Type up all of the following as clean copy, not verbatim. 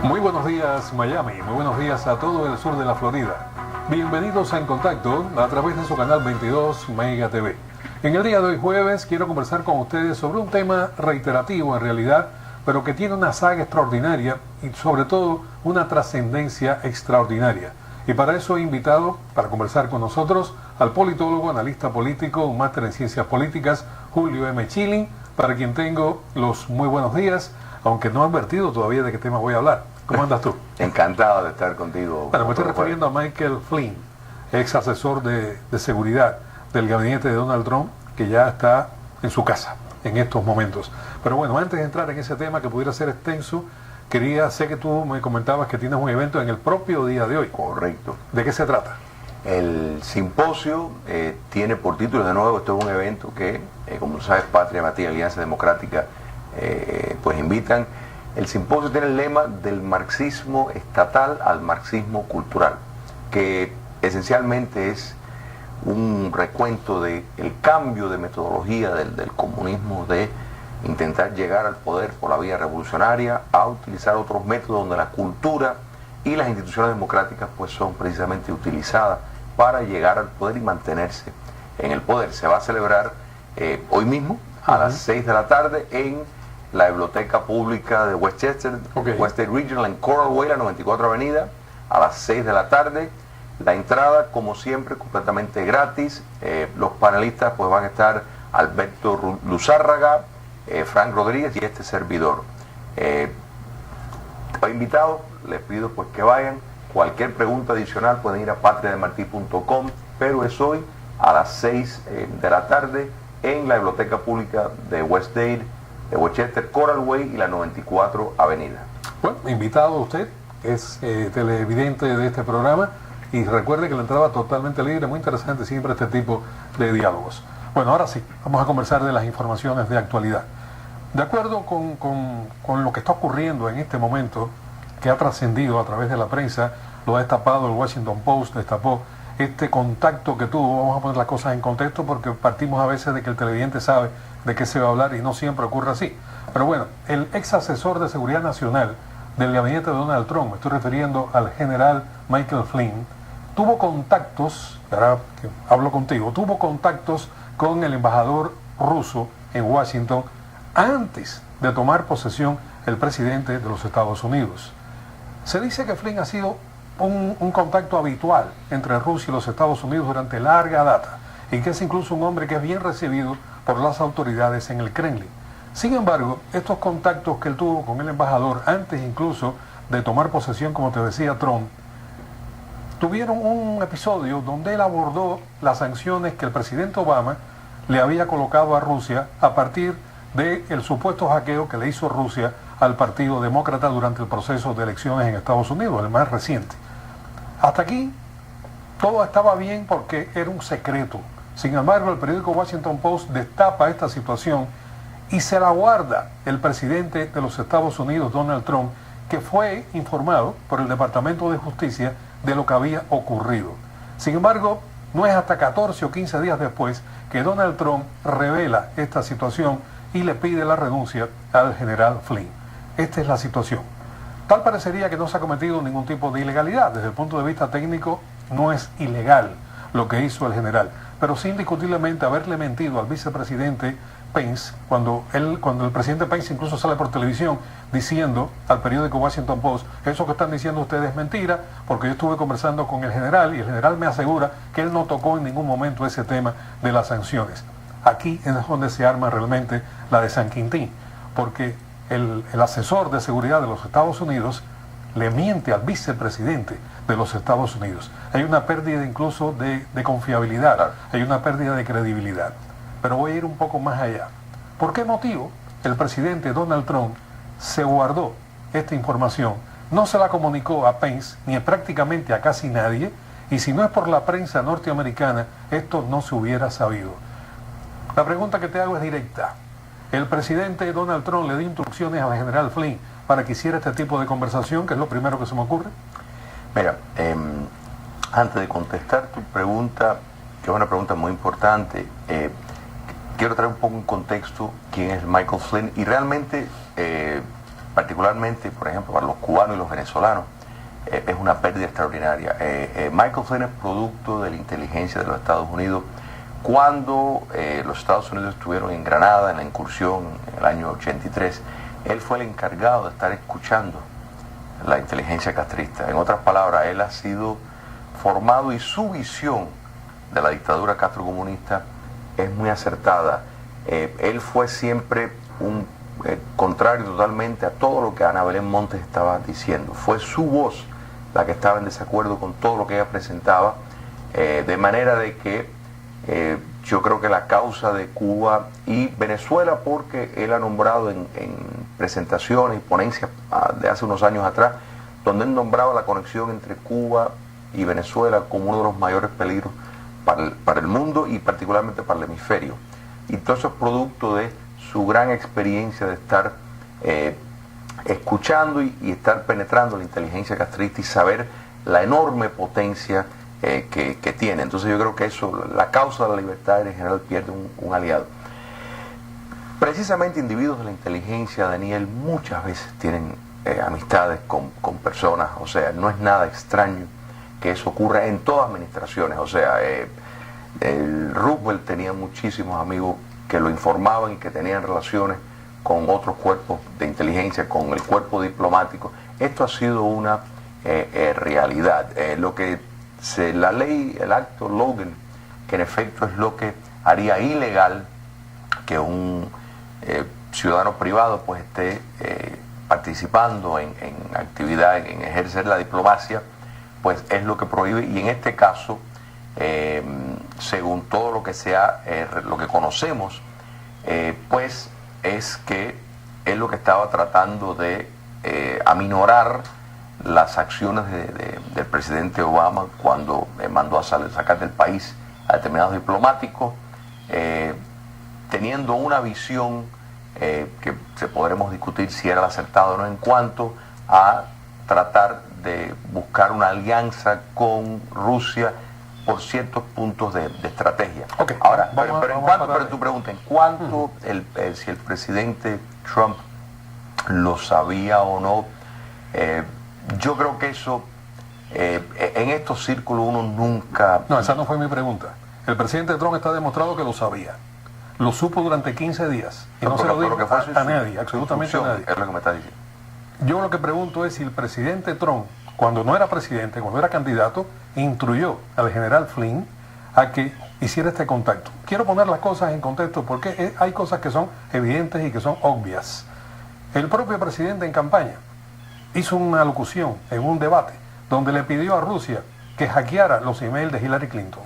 Muy buenos días Miami, muy buenos días a todo el sur de la Florida. Bienvenidos a En Contacto a través de su canal 22 Mega TV. En el día de hoy jueves quiero conversar con ustedes sobre un tema reiterativo en realidad, pero que tiene una saga extraordinaria y sobre todo una trascendencia extraordinaria. Y para eso he invitado, para conversar con nosotros, al politólogo, analista político, un máster en ciencias políticas, Julio M. Chilling, para quien tengo los muy buenos días, aunque no he advertido todavía de qué tema voy a hablar. ¿Cómo andas tú? Encantado de estar contigo. Bueno, me estoy refiriendo a Michael Flynn, ex asesor de seguridad del gabinete de Donald Trump, que ya está en su casa en estos momentos. Pero bueno, antes de entrar en ese tema que pudiera ser extenso, sé que tú me comentabas que tienes un evento en el propio día de hoy. Correcto. ¿De qué se trata? El simposio tiene por título, de nuevo, esto es un evento que, como sabes, Patria, Matías, Alianza Democrática, pues invitan. El simposio tiene el lema del marxismo estatal al marxismo cultural, que esencialmente es un recuento del cambio de metodología del comunismo, de intentar llegar al poder por la vía revolucionaria a utilizar otros métodos donde la cultura y las instituciones democráticas pues son precisamente utilizadas para llegar al poder y mantenerse en el poder. Se va a celebrar hoy mismo a las 6 de la tarde en la Biblioteca Pública de Westchester, Western Regional, en Coral Way, la 94 Avenida, a las 6 de la tarde. La entrada, como siempre, completamente gratis. Los panelistas pues van a estar Alberto Luzárraga, Frank Rodríguez y este servidor. Estoy invitado, les pido pues que vayan. Cualquier pregunta adicional pueden ir a patriademarti.com, pero es hoy a las 6 de la tarde en la Biblioteca Pública de Westchester, Coral Way y la 94 Avenida. Bueno, invitado usted, es televidente de este programa y recuerde que la entrada totalmente libre, muy interesante siempre este tipo de diálogos. Bueno, ahora sí, vamos a conversar de las informaciones de actualidad. De acuerdo con lo que está ocurriendo en este momento, que ha trascendido a través de la prensa, lo ha destapado el Washington Post, destapó este contacto que tuvo. Vamos a poner las cosas en contexto porque partimos a veces de que el televidente sabe de qué se va a hablar y no siempre ocurre así. Pero bueno, el ex asesor de seguridad nacional del gabinete de Donald Trump, me estoy refiriendo al general Michael Flynn, tuvo contactos, ahora que hablo contigo, tuvo contactos con el embajador ruso en Washington antes de tomar posesión el presidente de los Estados Unidos. Se dice que Flynn ha sido un contacto habitual entre Rusia y los Estados Unidos durante larga data y que es incluso un hombre que es bien recibido por las autoridades en el Kremlin. Sin embargo, estos contactos que él tuvo con el embajador antes incluso de tomar posesión, como te decía Trump, tuvieron un episodio donde él abordó las sanciones que el presidente Obama le había colocado a Rusia a partir del supuesto hackeo que le hizo Rusia al Partido Demócrata durante el proceso de elecciones en Estados Unidos, el más reciente. Hasta aquí todo estaba bien porque era un secreto. Sin embargo, el periódico Washington Post destapa esta situación y se la guarda el presidente de los Estados Unidos, Donald Trump, que fue informado por el Departamento de Justicia de lo que había ocurrido. Sin embargo, no es hasta 14 o 15 días después que Donald Trump revela esta situación y le pide la renuncia al general Flynn. Esta es la situación. Tal parecería que no se ha cometido ningún tipo de ilegalidad. Desde el punto de vista técnico, no es ilegal lo que hizo el general, pero sí indiscutiblemente haberle mentido al vicepresidente Pence, cuando el presidente Pence incluso sale por televisión diciendo al periódico Washington Post, eso que están diciendo ustedes es mentira, porque yo estuve conversando con el general y el general me asegura que él no tocó en ningún momento ese tema de las sanciones. Aquí es donde se arma realmente la de San Quintín, porque el asesor de seguridad de los Estados Unidos le miente al vicepresidente de los Estados Unidos. Hay una pérdida incluso de confiabilidad, hay una pérdida de credibilidad. Pero voy a ir un poco más allá. ¿Por qué motivo el presidente Donald Trump se guardó esta información? No se la comunicó a Pence ni prácticamente a casi nadie, y si no es por la prensa norteamericana, esto no se hubiera sabido. La pregunta que te hago es directa. El presidente Donald Trump le dio instrucciones al general Flynn para que hiciera este tipo de conversación, que es lo primero que se me ocurre. Mira, antes de contestar tu pregunta, que es una pregunta muy importante, quiero traer un poco en contexto quién es Michael Flynn y realmente particularmente, por ejemplo, para los cubanos y los venezolanos, es una pérdida extraordinaria. Michael Flynn es producto de la inteligencia de los Estados Unidos. Cuando los Estados Unidos estuvieron en Granada, en la incursión en el año 83, él fue el encargado de estar escuchando la inteligencia castrista. En otras palabras, él ha sido formado y su visión de la dictadura castrocomunista es muy acertada. Él fue siempre un contrario totalmente a todo lo que Ana Belén Montes estaba diciendo. Fue su voz la que estaba en desacuerdo con todo lo que ella presentaba, de manera de que yo creo que la causa de Cuba y Venezuela, porque él ha nombrado en presentaciones y ponencias de hace unos años atrás, donde él nombraba la conexión entre Cuba y Venezuela como uno de los mayores peligros para el mundo y particularmente para el hemisferio. Y todo eso es producto de su gran experiencia de estar escuchando y estar penetrando la inteligencia castrista y saber la enorme potencia que tiene. Entonces yo creo que eso, la causa de la libertad en general pierde un aliado. Precisamente individuos de la inteligencia, Daniel, muchas veces tienen amistades con personas, o sea, no es nada extraño que eso ocurra en todas administraciones. O sea, Roosevelt tenía muchísimos amigos que lo informaban y que tenían relaciones con otros cuerpos de inteligencia, con el cuerpo diplomático. Esto ha sido una realidad. La ley, el acto Logan, que en efecto es lo que haría ilegal que un ciudadano privado pues esté participando en actividad, en ejercer la diplomacia, pues es lo que prohíbe. Y en este caso, según todo lo que lo que conocemos, pues es que es lo que estaba tratando de aminorar las acciones del presidente Obama cuando mandó a sacar del país a determinados diplomáticos, teniendo una visión que podremos discutir si era acertada o no en cuanto a tratar de buscar una alianza con Rusia por ciertos puntos de estrategia. Okay. Ahora, pero tu pregunta, ¿en cuánto si el presidente Trump lo sabía o no? Yo creo que eso, en estos círculos uno nunca... No, esa no fue mi pregunta. El presidente Trump está demostrado que lo sabía. Lo supo durante 15 días. Y no se lo dijo a nadie, absolutamente a nadie. Es lo que me está diciendo. Yo lo que pregunto es si el presidente Trump, cuando no era presidente, cuando era candidato, instruyó al general Flynn a que hiciera este contacto. Quiero poner las cosas en contexto porque hay cosas que son evidentes y que son obvias. El propio presidente en campaña hizo una alocución en un debate donde le pidió a Rusia que hackeara los emails de Hillary Clinton.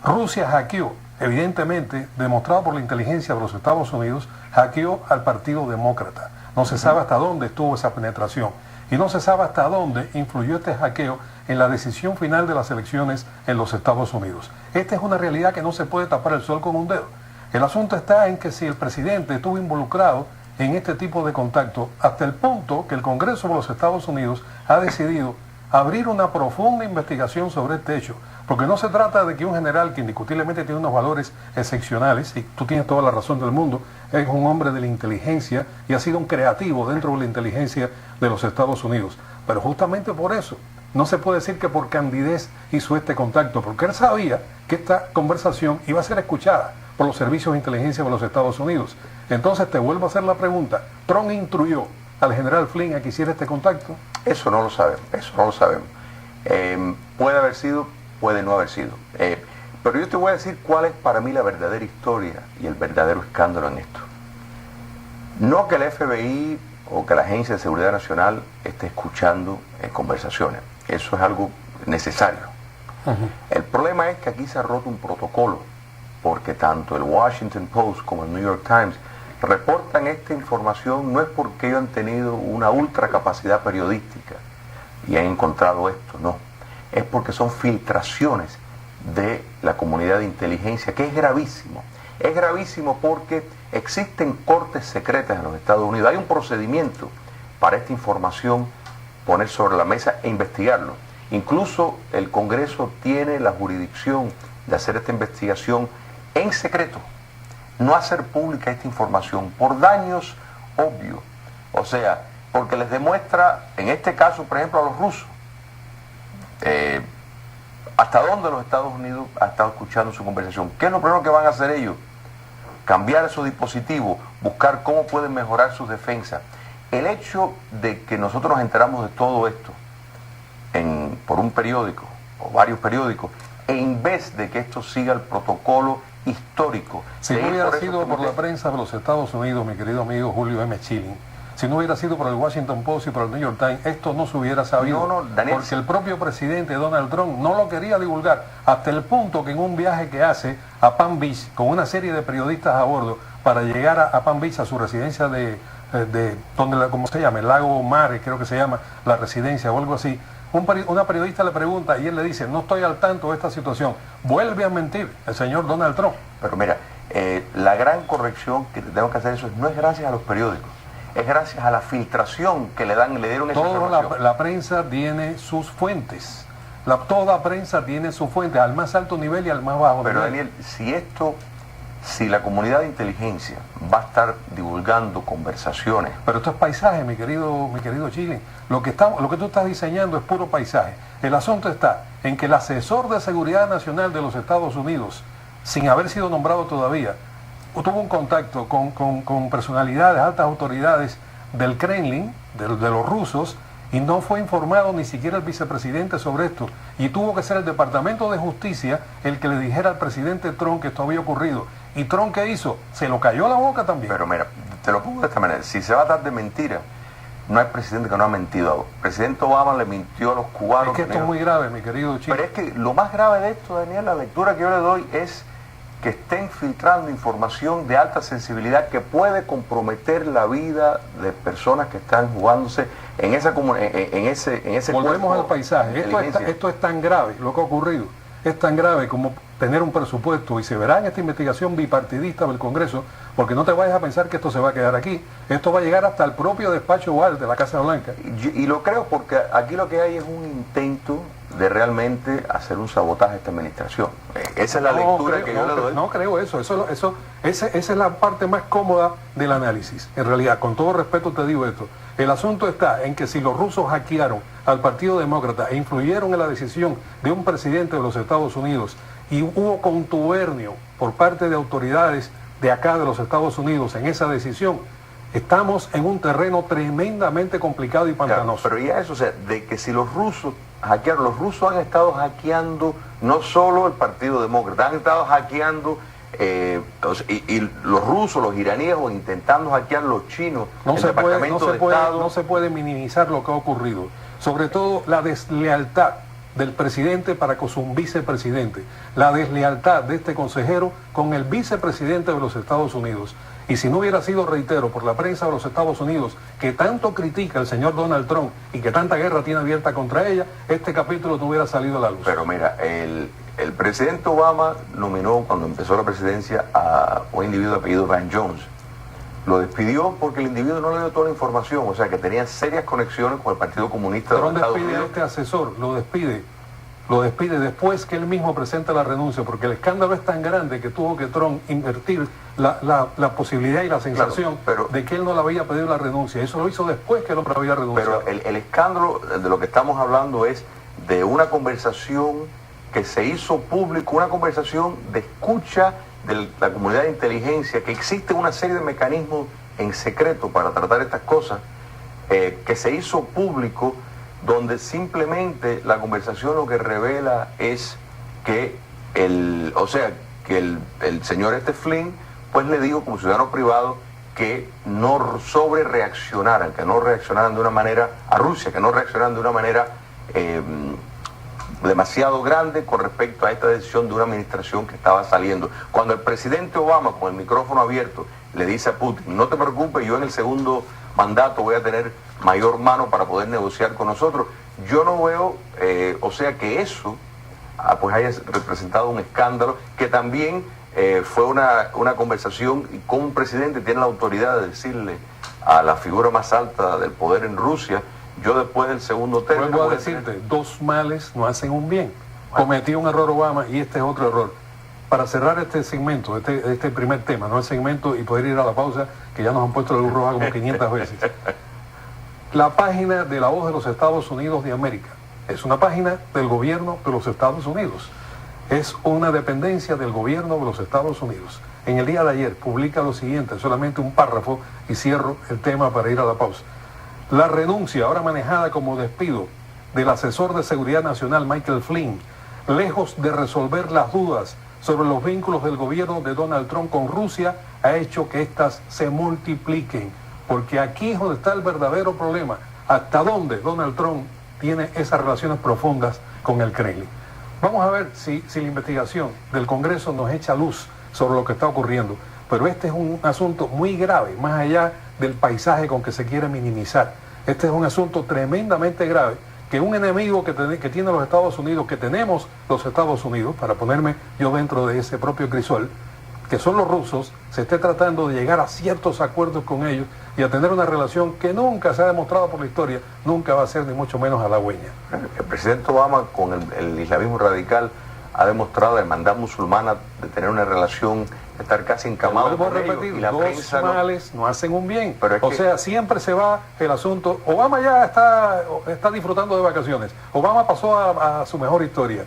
Rusia hackeó, evidentemente, demostrado por la inteligencia de los Estados Unidos, hackeó al Partido Demócrata. No se sabe hasta dónde estuvo esa penetración y no se sabe hasta dónde influyó este hackeo en la decisión final de las elecciones en los Estados Unidos. Esta es una realidad que no se puede tapar el sol con un dedo. El asunto está en que si el presidente estuvo involucrado en este tipo de contacto, hasta el punto que el Congreso de los Estados Unidos ha decidido abrir una profunda investigación sobre este hecho, porque no se trata de que un general que indiscutiblemente tiene unos valores excepcionales, y tú tienes toda la razón del mundo, es un hombre de la inteligencia y ha sido un creativo dentro de la inteligencia de los Estados Unidos, pero justamente por eso no se puede decir que por candidez hizo este contacto, porque él sabía que esta conversación iba a ser escuchada por los servicios de inteligencia de los Estados Unidos. Entonces te vuelvo a hacer la pregunta, ¿Trump instruyó al general Flynn a que hiciera este contacto? Eso no lo sabemos, puede haber sido, puede no haber sido. Pero yo te voy a decir cuál es para mí la verdadera historia y el verdadero escándalo en esto. No que el FBI o que la Agencia de Seguridad Nacional esté escuchando conversaciones. Eso es algo necesario. El problema es que aquí se ha roto un protocolo, porque tanto el Washington Post como el New York Times reportan esta información no es porque ellos han tenido una ultra capacidad periodística y han encontrado esto, no. Es porque son filtraciones de la comunidad de inteligencia, que es gravísimo. Es gravísimo porque existen cortes secretas en los Estados Unidos. Hay un procedimiento para esta información poner sobre la mesa e investigarlo. Incluso el Congreso tiene la jurisdicción de hacer esta investigación en secreto, no hacer pública esta información por daños obvios. O sea, porque les demuestra, en este caso, por ejemplo, a los rusos, hasta dónde los Estados Unidos ha estado escuchando su conversación. ¿Qué es lo primero que van a hacer ellos? Cambiar esos dispositivos, buscar cómo pueden mejorar sus defensas. El hecho de que nosotros nos enteramos de todo esto por un periódico o varios periódicos, en vez de que esto siga el protocolo histórico. Si no hubiera sido por la prensa de los Estados Unidos, mi querido amigo Julio M. Schilling, si no hubiera sido por el Washington Post y por el New York Times, esto no se hubiera sabido. No, Daniel, porque el propio presidente Donald Trump no lo quería divulgar, hasta el punto que en un viaje que hace a Palm Beach, con una serie de periodistas a bordo, para llegar a Palm Beach, a su residencia de donde, ¿cómo se llama? El lago Mare, creo que se llama la residencia o algo así. Una periodista le pregunta y él le dice, no estoy al tanto de esta situación. Vuelve a mentir el señor Donald Trump. Pero mira, la gran corrección que tengo que hacer eso no es gracias a los periódicos, es gracias a la filtración que le dieron esa información. La prensa tiene sus fuentes. Toda prensa tiene sus fuentes, al más alto nivel y al más bajo Pero nivel. Daniel, si la comunidad de inteligencia va a estar divulgando conversaciones. Pero esto es paisaje, mi querido Chile. Lo que tú estás diseñando es puro paisaje. El asunto está en que el asesor de seguridad nacional de los Estados Unidos, sin haber sido nombrado todavía, tuvo un contacto con personalidades, altas autoridades del Kremlin, de los rusos, y no fue informado ni siquiera el vicepresidente sobre esto. Y tuvo que ser el Departamento de Justicia el que le dijera al presidente Trump que esto había ocurrido. ¿Y Trump qué hizo? Se lo cayó la boca también. Pero mira, te lo pongo de esta manera. Si se va a dar de mentira, no hay presidente que no ha mentido. El presidente Obama le mintió a los cubanos. Es que esto es muy grave, mi querido Chile. Pero es que lo más grave de esto, Daniel, la lectura que yo le doy es que estén filtrando información de alta sensibilidad que puede comprometer la vida de personas que están jugándose en ese Volvemos al paisaje. Esto es tan grave, lo que ha ocurrido, es tan grave como tener un presupuesto, y se verá en esta investigación bipartidista del Congreso, porque no te vayas a pensar que esto se va a quedar aquí. Esto va a llegar hasta el propio despacho Oval de la Casa Blanca. Y lo creo porque aquí lo que hay es un intento de realmente hacer un sabotaje a esta administración. Esa es la lectura que yo le doy. No creo eso. Esa es la parte más cómoda del análisis. En realidad, con todo respeto te digo esto. El asunto está en que si los rusos hackearon al Partido Demócrata e influyeron en la decisión de un presidente de los Estados Unidos y hubo contubernio por parte de autoridades de acá de los Estados Unidos en esa decisión, estamos en un terreno tremendamente complicado y pantanoso. Claro, pero ya eso, o sea, de que si los rusos hackearon, los rusos han estado hackeando no solo el Partido Demócrata, han estado hackeando y los rusos, los iraníes, o intentando hackear los chinos, no se puede minimizar lo que ha ocurrido, sobre todo la deslealtad del presidente para con su vicepresidente, la deslealtad de este consejero con el vicepresidente de los Estados Unidos. Y si no hubiera sido, reitero, por la prensa de los Estados Unidos, que tanto critica al señor Donald Trump y que tanta guerra tiene abierta contra ella, este capítulo no hubiera salido a la luz. Pero mira, el presidente Obama nominó, cuando empezó la presidencia, a un individuo de apellido Van Jones. Lo despidió porque el individuo no le dio toda la información, o sea que tenía serias conexiones con el Partido Comunista de los Estados Unidos. Pero despide a este asesor, lo despide después que él mismo presenta la renuncia, porque el escándalo es tan grande que tuvo que Trump invertir la posibilidad y la sensación de que él no le había pedido la renuncia. Eso lo hizo después que el hombre había renunciado. Pero el escándalo de lo que estamos hablando es de una conversación que se hizo público, una conversación de escucha de la comunidad de inteligencia, que existe una serie de mecanismos en secreto para tratar estas cosas, que se hizo público, donde simplemente la conversación lo que revela es que el señor Flynn pues le dijo como ciudadano privado que no sobre reaccionaran, que no reaccionaran de una manera a Rusia, que no reaccionaran de una manera demasiado grande con respecto a esta decisión de una administración que estaba saliendo. Cuando el presidente Obama, con el micrófono abierto, le dice a Putin, no te preocupes, yo en el segundo mandato voy a tener mayor mano para poder negociar con nosotros, yo no veo, que eso pues haya representado un escándalo, que también fue una conversación y como un presidente tiene la autoridad de decirle a la figura más alta del poder en Rusia, yo después del segundo término... Vuelvo a decirte, dos males no hacen un bien. Bueno. Cometió un error Obama y este es otro error. Para cerrar este segmento, este primer tema, no el segmento, y poder ir a la pausa, que ya nos han puesto la luz roja como 500 veces. la página de La Voz de los Estados Unidos de América. Es una página del gobierno de los Estados Unidos. Es una dependencia del gobierno de los Estados Unidos. En el día de ayer publica lo siguiente, solamente un párrafo, y cierro el tema para ir a la pausa. La renuncia, ahora manejada como despido, del asesor de Seguridad Nacional Michael Flynn, lejos de resolver las dudas sobre los vínculos del gobierno de Donald Trump con Rusia, ha hecho que éstas se multipliquen. Porque aquí es donde está el verdadero problema. ¿Hasta dónde Donald Trump tiene esas relaciones profundas con el Kremlin? Vamos a ver si la investigación del Congreso nos echa luz sobre lo que está ocurriendo. Pero este es un asunto muy grave, más allá del paisaje con que se quiere minimizar. Este es un asunto tremendamente grave, que un enemigo que tiene los Estados Unidos, que tenemos los Estados Unidos, para ponerme yo dentro de ese propio crisol, que son los rusos, se esté tratando de llegar a ciertos acuerdos con ellos y a tener una relación que nunca se ha demostrado por la historia, nunca va a ser ni mucho menos halagüeña. El presidente Obama con el islamismo radical ha demostrado, la hermandad musulmana, de tener una relación, de estar casi encamado con ellos, y la prensa males no hacen un bien. Pero o sea, siempre se va el asunto. Obama ya está disfrutando de vacaciones. Obama pasó a su mejor historia.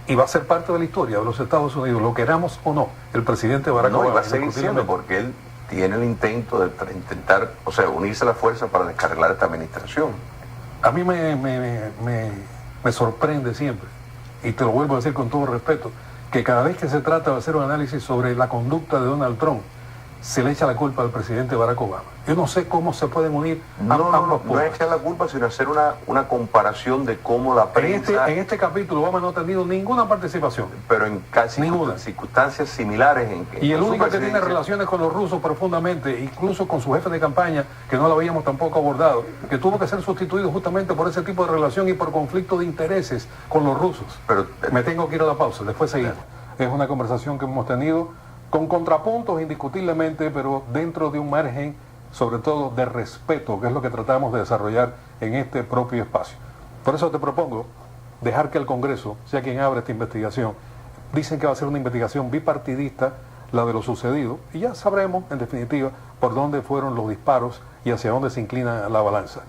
Y va a ser parte de la historia de los Estados Unidos, lo queramos o no, el presidente Barack Obama. No, y va a seguir siendo, porque él tiene el intento de intentar, o sea, unirse a la fuerza para descarrilar esta administración. A mí me sorprende siempre, y te lo vuelvo a decir con todo respeto, que cada vez que se trata de hacer un análisis sobre la conducta de Donald Trump, se le echa la culpa al presidente Barack Obama. Yo no sé cómo se pueden unir ambos puntos. No es echar la culpa, sino hacer una comparación de cómo la prensa... En este capítulo Obama no ha tenido ninguna participación. Pero en casi ninguna. Circunstancias similares. Y el único que tiene relaciones con los rusos profundamente, incluso con su jefe de campaña, que no lo habíamos tampoco abordado, que tuvo que ser sustituido justamente por ese tipo de relación y por conflicto de intereses con los rusos. Pero me tengo que ir a la pausa, después seguimos. Es una conversación que hemos tenido con contrapuntos indiscutiblemente, pero dentro de un margen, sobre todo, de respeto, que es lo que tratamos de desarrollar en este propio espacio. Por eso te propongo dejar que el Congreso sea quien abra esta investigación. Dicen que va a ser una investigación bipartidista, la de lo sucedido, y ya sabremos, en definitiva, por dónde fueron los disparos y hacia dónde se inclina la balanza.